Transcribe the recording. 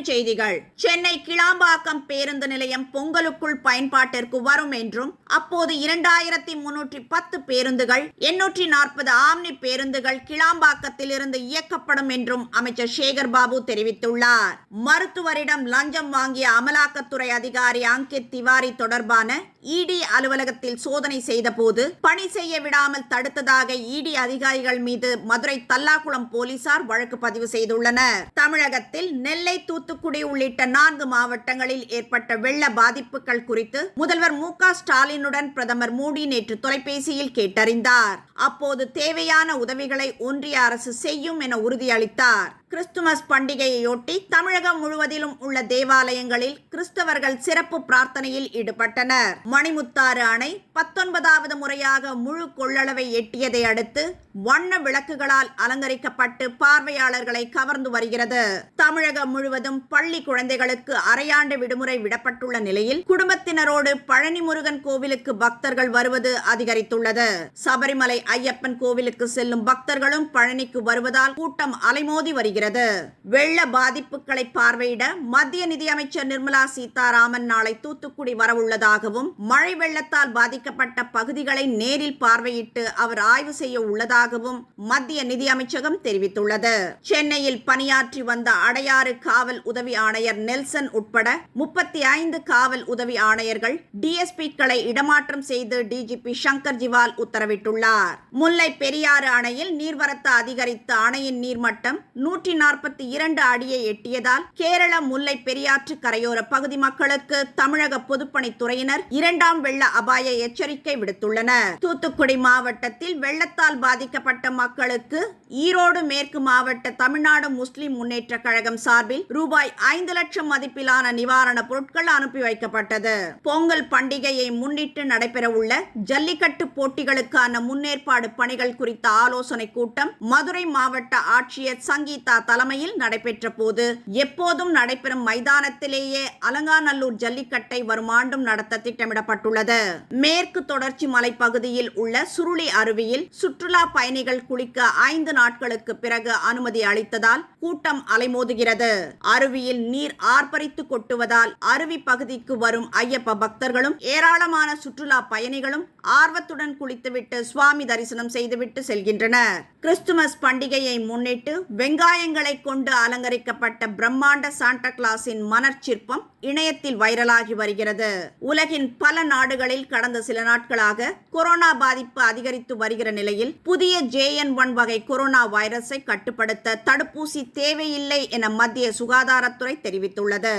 செய்திகள். சென்னை கிளாம்பாக்கம் பேருந்து நிலையம் பொங்கலுக்குள் பயன்பாட்டிற்கு வரும் என்றும், அப்போது 2310 பேருந்துகள், 840 ஆம்னி பேருந்துகள் கிளாம்பாக்கத்தில் இருந்து இயக்கப்படும் என்றும் அமைச்சர் சேகர் பாபு தெரிவித்துள்ளார். மருத்துவரிடம் லஞ்சம் வாங்கிய அமலாக்கத்துறை அதிகாரி அங்கித் திவாரி தொடர்பான இடி அலுவலகத்தில் சோதனை செய்தபோது பணி செய்ய விடாமல் தடுத்ததாக இடி அதிகாரிகள் மீது மதுரை தல்லாக்குளம் போலீசார் வழக்கு பதிவு செய்துள்ளனர். தமிழகத்தில் நெல்லை, தூத்துக்குடி உள்ளிட்ட 4 மாவட்டங்களில் ஏற்பட்ட வெள்ள பாதிப்புகள் குறித்து முதல்வர் மு.க. ஸ்டாலினுடன் பிரதமர் மோடி நேற்று தொலைபேசியில் கேட்டறிந்தார். அப்போது தேவையான உதவிகளை ஒன்றிய அரசு செய்யும் என உறுதியளித்தார். கிறிஸ்துமஸ் பண்டிகையையொட்டி தமிழகம் முழுவதிலும் உள்ள தேவாலயங்களில் கிறிஸ்தவர்கள் சிறப்பு பிரார்த்தனையில் ஈடுபட்டனர். மணிமுத்தாறு அணை 19வது முறையாக முழு கொள்ளளவை எட்டியதை அடுத்து வண்ண விளக்குகளால் அலங்கரிக்கப்பட்டு பார்வையாளர்களை கவர்ந்து வருகிறது. தமிழகம் முழுவதும் பள்ளி குழந்தைகளுக்கு அரையாண்டு விடுமுறை விடப்பட்டுள்ள நிலையில் குடும்பத்தினரோடு பழனி முருகன் கோவிலுக்கு பக்தர்கள் வருவது அதிகரித்துள்ளது. சபரிமலை ஐயப்பன் கோவிலுக்கு செல்லும் பக்தர்களும் பழனிக்கு வருவதால் கூட்டம் அலைமோதி வருகிறது. வெள்ள பாதிப்புகளை பார்வையிட மத்திய நிதியமைச்சர் நிர்மலா சீதாராமன் நாளை தூத்துக்குடி வரவுள்ளதாகவும், மழை வெள்ளத்தால் பாதிக்கப்பட்ட பகுதிகளை நேரில் பார்வையிட்டு அவர் ஆய்வு செய்ய உள்ளதாகவும் மத்திய நிதியமைச்சகம் தெரிவித்துள்ளது. சென்னையில் பணியாற்றி வந்த அடையாறு காவல் உதவி ஆணையர் நெல்சன் உட்பட 35 காவல் உதவி ஆணையர்கள், டிஎஸ்பிக்களை இடமாற்றம் செய்து டிஜிபி சங்கர் ஜிவால் உத்தரவிட்டுள்ளார். முல்லை பெரியாறு அணையில் நீர்வரத்து அதிகரித்து அணையின் நீர்மட்டம் 142 அடியை எட்டியதால் கேரள முல்லை பெரியாற்று கரையோர பகுதி மக்களுக்கு தமிழக பொதுப்பணித்துறையினர் 2ஆம் வெள்ள அபாய எச்சரிக்கை விடுத்துள்ளனர். தூத்துக்குடி மாவட்டத்தில் வெள்ளத்தால் பாதிக்கப்பட்ட மக்களுக்கு ஈரோடு மேற்கு மாவட்ட தமிழ்நாடு முஸ்லிம் முன்னேற்ற கழகம் சார்பில் ரூபாய் 5 லட்சம் மதிப்பிலான நிவாரணப் பொருட்கள் அனுப்பி வைக்கப்பட்டது. பொங்கல் பண்டிகையை முன்னிட்டு நடைபெறவுள்ள ஜல்லிக்கட்டு போட்டிகளுக்கான முன்னேற்பாடு பணிகள் குறித்த ஆலோசனை கூட்டம் மதுரை மாவட்ட ஆட்சியர் சங்கீதா தலைமையில் நடைபெற்ற போது, எப்போதும் நடைபெறும் மைதானத்திலேயே அலங்காநல்லூர் ஜல்லிக்கட்டை வரும் ஆண்டும் நடத்த திட்டமிடப்பட்டுள்ளது. மேற்கு தொடர்ச்சி மலைப்பகுதியில் உள்ள சுருளி அருவியில் சுற்றுலா பயணிகள் குளிக்க 5 நாட்களுக்கு பிறகு அனுமதி அளித்ததால் கூட்டம் அலைமோதுகிறது. அருவியில் நீர் ஆர்ப்பரித்து கொட்டுவதால் அருவி பகுதிக்கு வரும் ஐயப்ப பக்தர்களும் ஏராளமான சுற்றுலா பயணிகளும் ஆர்வத்துடன் குளித்துவிட்டு சுவாமி தரிசனம் செய்துவிட்டு செல்கின்றனர். கிறிஸ்துமஸ் பண்டிகையை முன்னிட்டு வெங்காயங்களை கொண்டு அலங்கரிக்கப்பட்ட பிரம்மாண்ட சாண்டா கிளாஸின் மணற் சிற்பம் இணையத்தில் வைரலாகி வருகிறது. உலகின் பல நாடுகளில் கடந்த சில நாட்களாக கொரோனா பாதிப்பு அதிகரித்து வருகிற நிலையில் புதிய JN.1 வகை கொரோனா வைரஸை கட்டுப்படுத்த தடுப்பூசி தேவையில்லை என மத்திய சுகாதாரத்துறை தெரிவித்துள்ளது.